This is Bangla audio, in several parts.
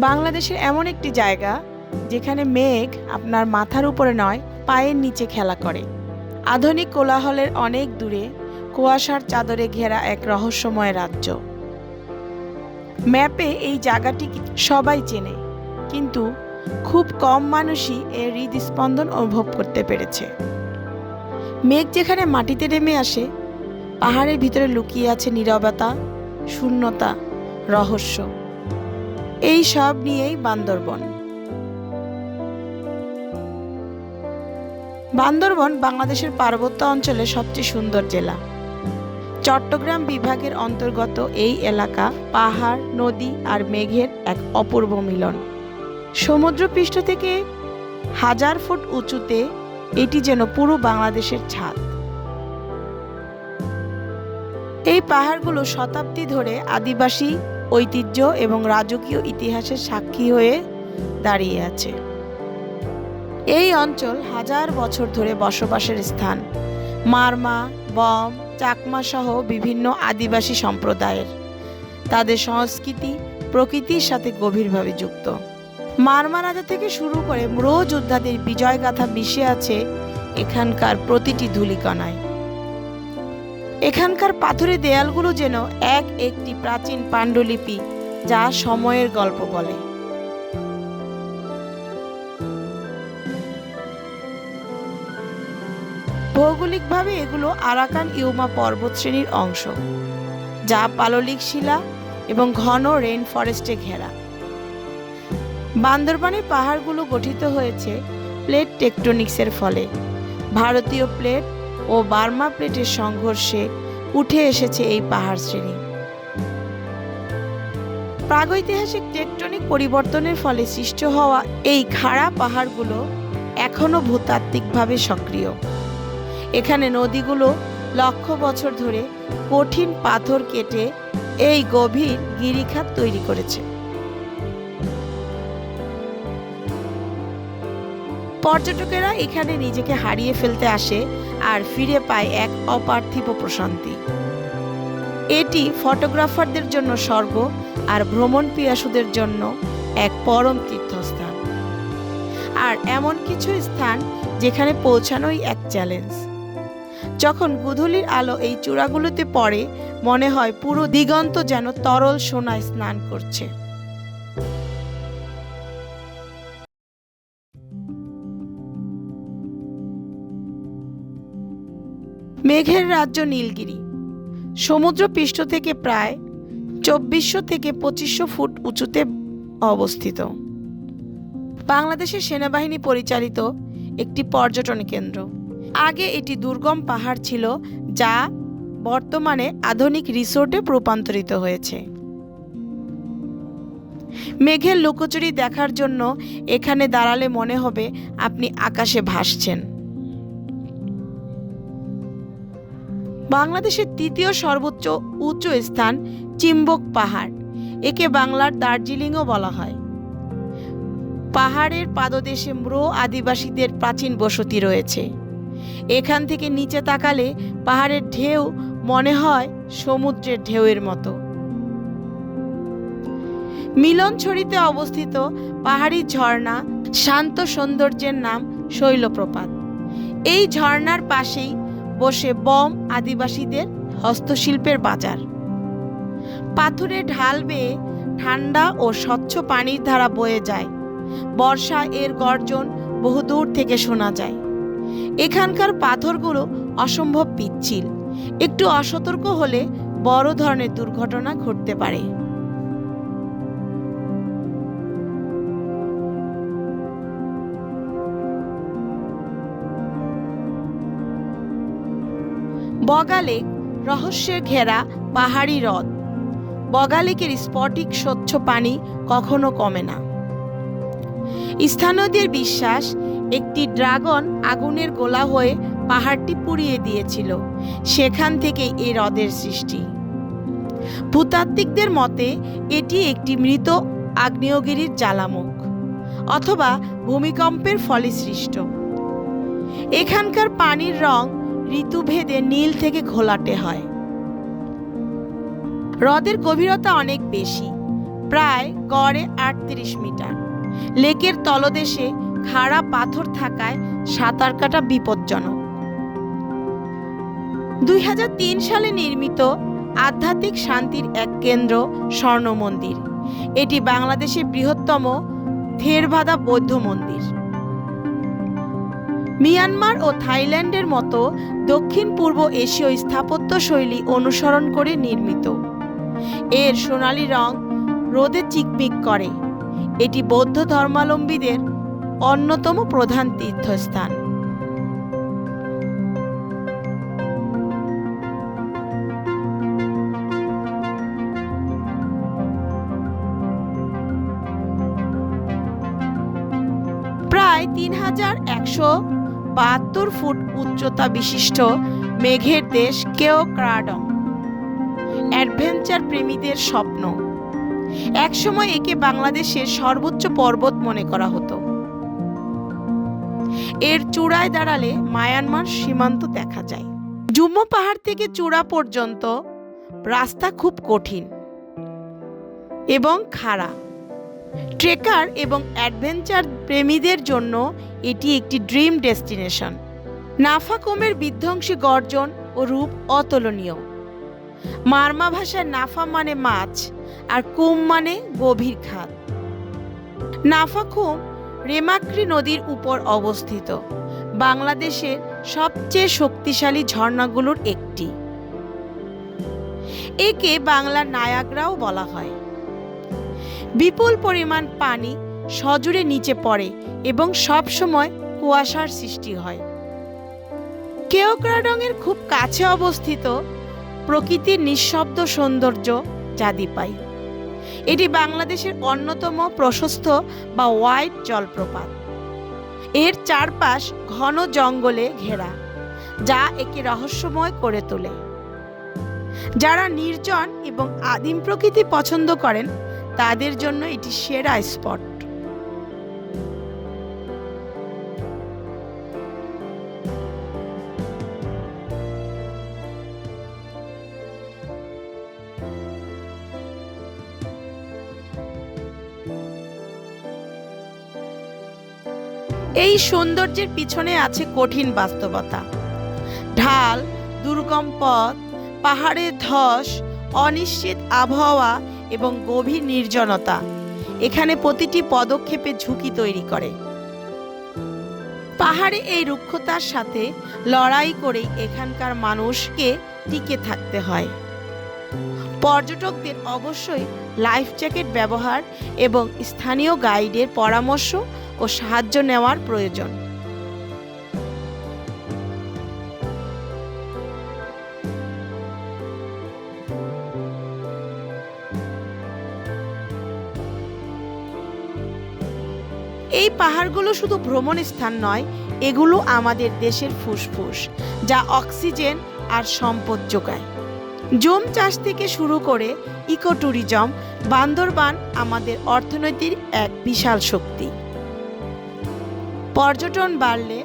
বাংলাদেশের এমন একটি জায়গা যেখানে মেঘ আপনার মাথার উপরে নয়, পায়ের নিচে খেলা করে। আধুনিক কোলাহলের অনেক দূরে কুয়াশার চাদরে ঘেরা এক রহস্যময় রাজ্য। ম্যাপে এই জায়গাটি সবাই চেনে, কিন্তু খুব কম মানুষই এর হৃদস্পন্দন অনুভব করতে পেরেছে। মেঘ যেখানে মাটিতে নেমে আসে, পাহাড়ের ভিতরে লুকিয়ে আছে নীরবতা, শূন্যতা, রহস্য। এই সব নিয়েই বান্দরবন। বান্দরবন বাংলাদেশের পার্বত্য অঞ্চলের সবচেয়ে সুন্দর জেলা। চট্টগ্রাম বিভাগের অন্তর্গত এই এলাকা পাহাড়, নদী আর মেঘের এক অপূর্ব মিলন। সমুদ্রপৃষ্ঠ থেকে 1000 ফুট উঁচুতে এটি যেন পুরো বাংলাদেশের ছাদ। এই পাহাড়গুলো শতাব্দী ধরে আদিবাসী ঐতিহ্য এবং রাজকীয় ইতিহাসের সাক্ষী হয়ে দাঁড়িয়ে আছে। এই অঞ্চল 1000 বছর ধরে বসবাসের স্থান। মারমা, বম, চাকমা সহ বিভিন্ন আদিবাসী সম্প্রদায়ের তাদের সংস্কৃতি প্রকৃতির সাথে গভীরভাবে যুক্ত। মারমা রাজা থেকে শুরু করে ম্রো যোদ্ধাদের বিজয়গাথা মিশে আছে এখানকার প্রতিটি ধূলিকণায়। এখানকার পাথুরে দেয়ালগুলো যেন এক একটি প্রাচীন পাণ্ডুলিপি, যা সময়ের গল্প বলে। ভৌগোলিকভাবে এগুলো আরাকান ইউমা পর্বতশ্রেণীর অংশ, যা পাললিক শিলা এবং ঘন রেইন ফরেস্টে ঘেরা। বান্দরবানের পাহাড়গুলো গঠিত হয়েছে প্লেট টেকটোনিক্সের ফলে। ভারতীয় প্লেট ও বার্মা প্লেটের সংঘর্ষে উঠে এসেছে এই পাহাড় শ্রেণী। প্রাগৈতিহাসিক টেকটনিক পরিবর্তনের ফলে সৃষ্টি হওয়া এই খাড়া পাহাড়গুলো এখনো ভূতাত্ত্বিকভাবে সক্রিয়। এখানে নদীগুলো লক্ষ বছর ধরে কঠিন পাথর কেটে এই গভীর গিরিখাত তৈরি করেছে। পর্যটকেরা এখানে নিজেকে হারিয়ে ফেলতে আসে আর ফিরে পায় এক অপার্থিব প্রশান্তি। এটি ফটোগ্রাফারদের জন্য স্বর্গ আর ভ্রমণ পিয়াসুদের জন্য এক পরম তীর্থস্থান। আর এমন কিছু স্থান যেখানে পৌঁছানোই এক চ্যালেঞ্জ। যখন গোধূলির আলো এই চূড়াগুলোতে পড়ে, মনে হয় পুরো দিগন্ত যেন তরল সোনায় স্নান করছে। মেঘের রাজ্য নীলগিরি সমুদ্রপৃষ্ঠ থেকে প্রায় 2400 থেকে 2500 ফুট উঁচুতে অবস্থিত। বাংলাদেশের সেনাবাহিনী পরিচালিত একটি পর্যটন কেন্দ্র। আগে এটি দুর্গম পাহাড় ছিল, যা বর্তমানে আধুনিক রিসোর্টে রূপান্তরিত হয়েছে। মেঘের লুকোচুরি দেখার জন্য এখানে দাঁড়ালে মনে হবে আপনি আকাশে ভাসছেন। বাংলাদেশের তৃতীয় সর্বোচ্চ উঁচু স্থান চিম্বক পাহাড়। একে বাংলার দার্জিলিংও বলা হয়। পাহাড়ের পাদদেশে ম্রো আদিবাসীদের প্রাচীন বসতি রয়েছে। এখান থেকে নিচে তাকালে পাহাড়ের ঢেউ মনে হয় সমুদ্রের ঢেউয়ের মতো। মিলনছড়িতে অবস্থিত পাহাড়ি ঝর্ণা শান্ত সৌন্দর্যের নাম শৈলপ্রপাত। এই ঝর্ণার পাশেই বসে বম আদিবাসীদের হস্তশিল্পের বাজার। পাথুরে ঢাল বেয়ে ঠান্ডা ও স্বচ্ছ পানির ধারা বয়ে যায়। বর্ষা এর গর্জন বহুদূর থেকে শোনা যায়। এখানকার পাথরগুলো অসম্ভব পিচ্ছিল। একটু অসতর্ক হলে বড় ধরনের দুর্ঘটনা ঘটতে পারে। বগালেক রহস্যের ঘেরা পাহাড়ি হ্রদ। বগালেকের স্ফটিক স্বচ্ছ পানি কখনো কমে না। স্থানীয়দের বিশ্বাস, একটি ড্রাগন আগুনের গোলা হয়ে পাহাড়টি পুড়িয়ে দিয়েছিল। সেখান থেকেই এই হ্রদের সৃষ্টি। ভূতাত্ত্বিকদের মতে এটি একটি মৃত আগ্নেয়গিরির জ্বালামুখ অথবা ভূমিকম্পের ফলে সৃষ্ট। এখানকার পানির রং ঋতুভেদে নীল থেকে ঘোলাটে হয়। হ্রদের গভীরতা অনেক বেশি, প্রায় গড়ে 38 মিটার। লেকের তলদেশে খাড়া পাথর থাকায় সাঁতার কাটা বিপজ্জনক। 2003 সালে নির্মিত আধ্যাত্মিক শান্তির এক কেন্দ্র স্বর্ণ মন্দির। এটি বাংলাদেশের বৃহত্তম থেরবাদা বৌদ্ধ মন্দির। মিয়ানমার ও থাইল্যান্ডের মতো দক্ষিণ পূর্ব এশীয় স্থাপত্য শৈলী অনুসরণ করে নির্মিত। এর সোনালী রং রোদে চিকমিক করে। এটি বৌদ্ধ ধর্মাবলম্বীদের অন্যতম প্রধান তীর্থস্থান। প্রায় 3172 ফুট উচ্চতা বিশিষ্ট মেঘের দেশ কেও ক্রাডং অ্যাডভেঞ্চার প্রেমীদের স্বপ্ন। একসময় একে বাংলাদেশের সর্বোচ্চ পর্বত মনে করা হতো। এর চূড়ায় দাঁড়ালে মায়ানমার সীমান্ত দেখা যায়। জুম্মু পাহাড় থেকে চূড়া পর্যন্ত রাস্তা খুব কঠিন এবং খাড়া। ট্রেকার এবং অ্যাডভেঞ্চার প্রেমীদের জন্য এটি একটি ড্রিম ডেস্টিনেশন। নাফাকমের বিধ্বংসী গর্জন ও রূপ অতুলনীয়। মারমা ভাষায় নাফা মানে মাছ আর কুম মানে গভীর খাদ। নাফাকুম রেমাক্রি নদীর উপর অবস্থিত বাংলাদেশের সবচেয়ে শক্তিশালী ঝর্ণাগুলোর একটি। একে বাংলার নায়াগ্রাও বলা হয়। বিপুল পরিমাণ পানি সজোরে নিচে পড়ে এবং সব সময় কুয়াশার সৃষ্টি হয়। কেও ক্রাডং এর খুব কাছে অবস্থিত প্রকৃতির নিঃশব্দ সৌন্দর্য জাদিপাই। এটি বাংলাদেশের অন্যতম প্রশস্ত বা ওয়াইড জলপ্রপাত। এর চারপাশ ঘন জঙ্গলে ঘেরা, যা একে রহস্যময় করে তোলে। যারা নির্জন এবং আদিম প্রকৃতি পছন্দ করেন তাদের জন্য এটি সেরা স্পট। এই সৌন্দর্যের পিছনে আছে কঠিন বাস্তবতা। ঢাল, দুর্গম পথ, পাহাড়ের ধস, অনিশ্চিত আবহাওয়া এবং গভীর নির্জনতা এখানে প্রতিটি পদক্ষেপে ঝুঁকি তৈরি করে। পাহাড়ে এই রুক্ষতার সাথে লড়াই করেই এখানকার মানুষকে টিকে থাকতে হয়। পর্যটকদের অবশ্যই লাইফ জ্যাকেট ব্যবহার এবং স্থানীয় গাইডের পরামর্শ ও সাহায্য নেওয়ার প্রয়োজন। এই পাহাড়গুলো শুধু ভ্রমণ স্থান নয়, এগুলো আমাদের দেশের ফুসফুস, যা অক্সিজেন আর সম্পদ যোগায়। জুম চাষ থেকে শুরু করে ইকো ট্যুরিজম, বান্দরবান আমাদের অর্থনীতির এক বিশাল শক্তি। পর্যটন বাড়লে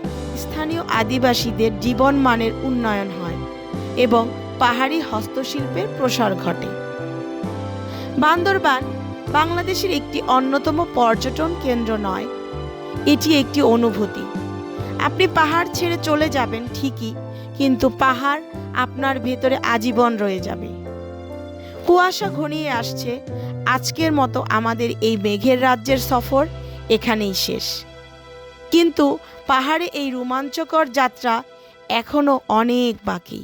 স্থানীয় আদিবাসীদের জীবনমানের উন্নয়ন হয় এবং পাহাড়ি হস্তশিল্পের প্রসার ঘটে। বান্দরবান বাংলাদেশের একটি অন্যতম পর্যটন কেন্দ্র নয়, এটি একটি অনুভূতি। আপনি পাহাড় ছেড়ে চলে যাবেন ঠিকই, কিন্তু পাহাড় আপনার ভেতরে আজীবন রয়ে যাবে। কুয়াশা ঘনিয়ে আসছে। আজকের মতো আমাদের এই মেঘের রাজ্যের সফর এখানেই শেষ, কিন্তু পাহাড়ে এই রোমাঞ্চকর যাত্রা এখনো অনেক বাকি।